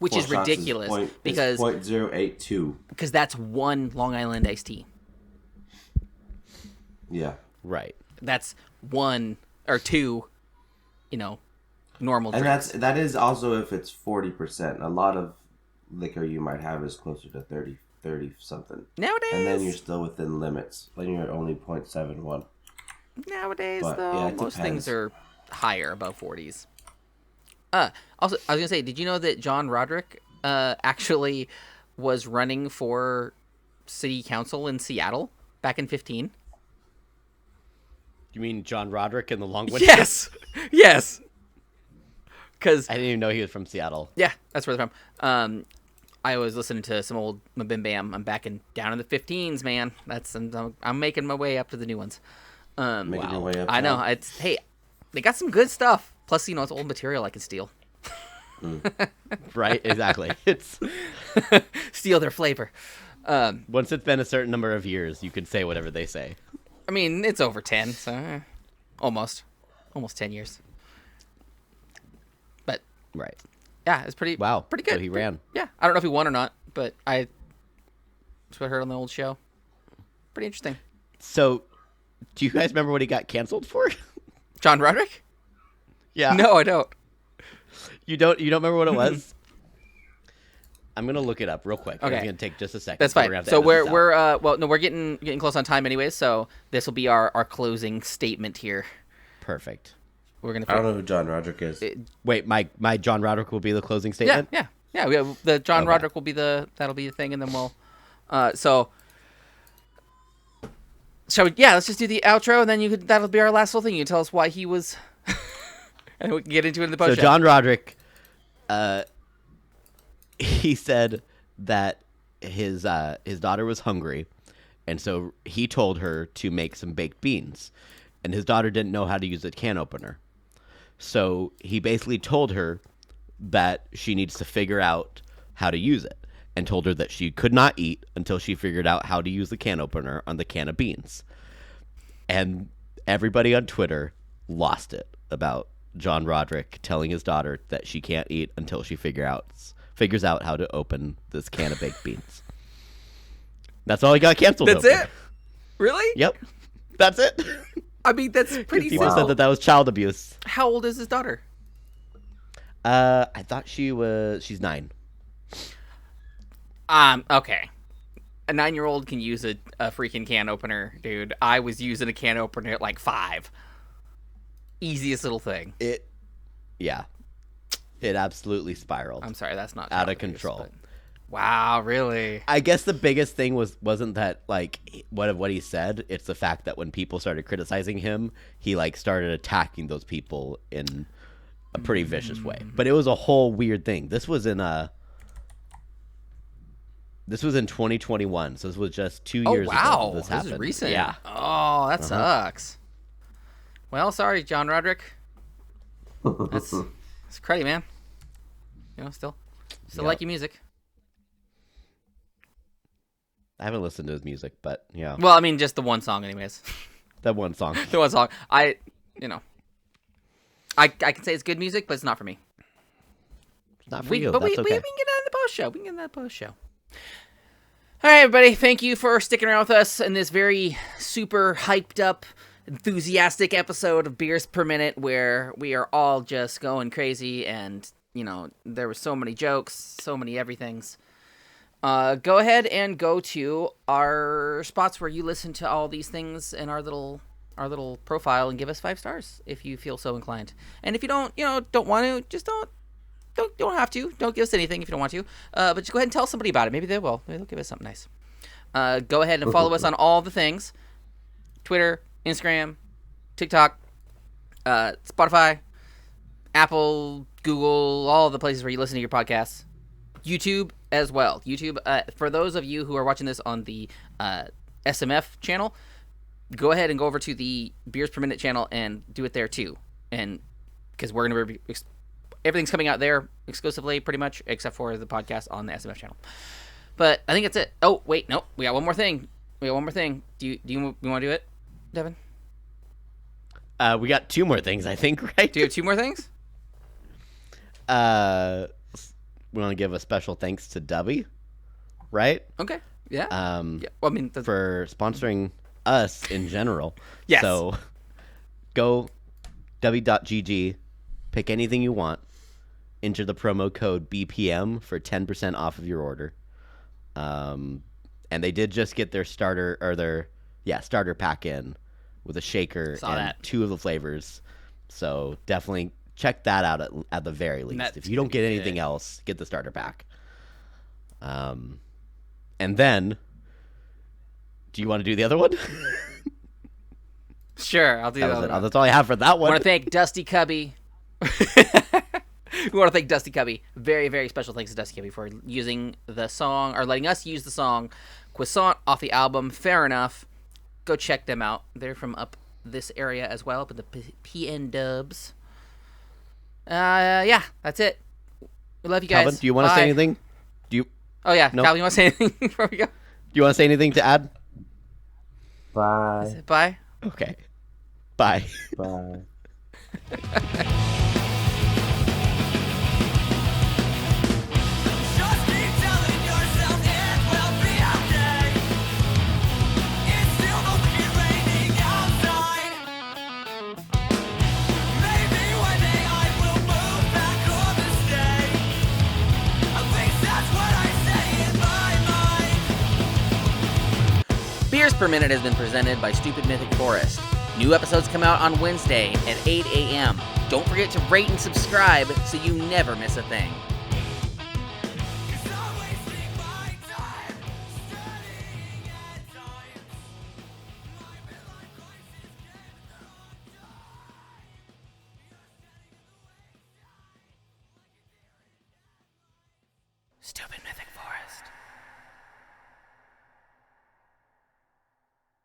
Which 4 is shots ridiculous because because 0.082. that's one Long Island iced tea. Yeah. Right. That's 1 or 2, normal And drinks. that is also if it's 40%. A lot of liquor you might have is closer to 30 something. Nowadays, And then you're still within limits. Then you're at only 0.71. Nowadays, But, though, yeah, it most things depends. are higher, above 40s. Also, I was gonna say, did you know that John Roderick actually was running for city council in Seattle back in 2015? You mean John Roderick in the Long Winter? Yes, yes. Because I didn't even know he was from Seattle. yeah, that's where they're from. I was listening to some old Mabim Bam. I'm down in the 15s, man. I'm making my way up to the new ones. Making your way up. I know. Hey, they got some good stuff. Plus, it's old material I can steal. Right? Exactly. It's Steal their flavor. once it's been a certain number of years, you can say whatever they say. I mean, it's over 10, so almost 10 years. But Right. yeah, it's pretty Wow. pretty good. So he ran. Yeah, I don't know if he won or not, but that's what I heard on the old show. Pretty interesting. So, do you guys remember what he got canceled for? John Roderick? Yeah. No, I don't. You don't remember what it was? I'm gonna look it up real quick. Okay. It's gonna take just a second. That's We're fine. gonna have to So edit this out. we're getting close on time anyways, so this will be our closing statement here. Perfect. We're gonna I don't know who John Roderick is. Wait, my John Roderick will be the closing yeah, statement. the John Okay. Roderick will be that'll be the thing, and then we'll so let's just do the outro, and then that'll be our last little thing. You can tell us why he was and we can get into it in the post. So John Roderick, he said that his daughter was hungry, and so he told her to make some baked beans, and his daughter didn't know how to use a can opener, so he basically told her that she needs to figure out how to use it, and told her that she could not eat until she figured out how to use the can opener on the can of beans. And everybody on Twitter lost it about John Roderick telling his daughter that she can't eat until she figures out how to open this can of baked beans. That's all he got canceled That's over. it? Really? Yep. That's it. I mean, that's pretty People simple. said that was child abuse. How old is his daughter? I thought she's 9. Okay. A 9-year-old can use a freaking can opener, dude. I was using a can opener at like 5. Easiest little thing. Yeah. It absolutely spiraled. I'm sorry, that's not out of child abuse, control. but- Wow, really? I guess the biggest thing wasn't that like what he said. It's the fact that when people started criticizing him, he like started attacking those people in a pretty vicious way. But it was a whole weird thing. This was in 2021, so this was just 2 years wow. ago. This This happened. is recent. Yeah. Oh, that sucks. Well, sorry, John Roderick. That's cruddy, man. You know, still like your music. I haven't listened to his music, but yeah, Well, I mean, just the one song, anyways. that one song. The one song. I can say it's good music, but it's not for me. It's not for you. But That's we okay. can get that in the post show. We can get that in the post show. All right, everybody. Thank you for sticking around with us in this very super hyped up, enthusiastic episode of Beers Per Minute, where we are all just going crazy, and there were so many jokes, so many everythings. Go ahead and go to our spots where you listen to all these things in our little profile and give us 5 stars if you feel so inclined. And if you don't want to, just don't have to. Don't give us anything if you don't want to. But just go ahead and tell somebody about it. Maybe they will. Maybe they'll give us something nice. Go ahead and follow us on all the things: Twitter, Instagram, TikTok, Spotify, Apple, Google, all the places where you listen to your podcasts. YouTube as well. YouTube, for those of you who are watching this on the SMF channel, go ahead and go over to the Beers Per Minute channel and do it there too. And because we're going to be everything's coming out there exclusively, pretty much, except for the podcast on the SMF channel. But I think that's it. Oh wait, no, we got one more thing. Do you want to do it, Devin? We got 2 more things, I think, right? Do you have 2 more things? We want to give a special thanks to Dubby, right? Okay. Yeah. Yeah. Well, I mean, for sponsoring us in general. Yes. So go w.gg, pick anything you want, enter the promo code BPM for 10% off of your order. And they did just get their starter pack in with a shaker Saw and that. 2 of the flavors. So definitely check that out at the very least. That's If you don't get gonna be anything good. else, get the starter pack. And then, do you want to do the other one? Sure, I'll do that. That's all I have for that I one. want to thank Dusty Cubby. We want to thank Dusty Cubby. Very, very special thanks to Dusty Cubby for using the song, or letting us use the song Croissant off the album Fair Enough. Go check them out. They're from up this area as well, up in the PN Dubs. Yeah, that's it. We love you guys. Calvin, do you want to say Bye. anything? Oh, yeah. Nope. Calvin, you want to say anything before we go? Do you want to say anything to add? Bye. Bye. Okay. Bye. Bye. Just keep telling yourself it will be okay. It's still only raining outside. Maybe one day I will move back home and stay. At least that's what I say in my mind. Beers Per Minute has been presented by Stupid Mythic Forest. New episodes come out on Wednesday at 8 a.m. Don't forget to rate and subscribe so you never miss a thing. 'Cause I'm wasting my time studying at times. My midlife crisis Stupid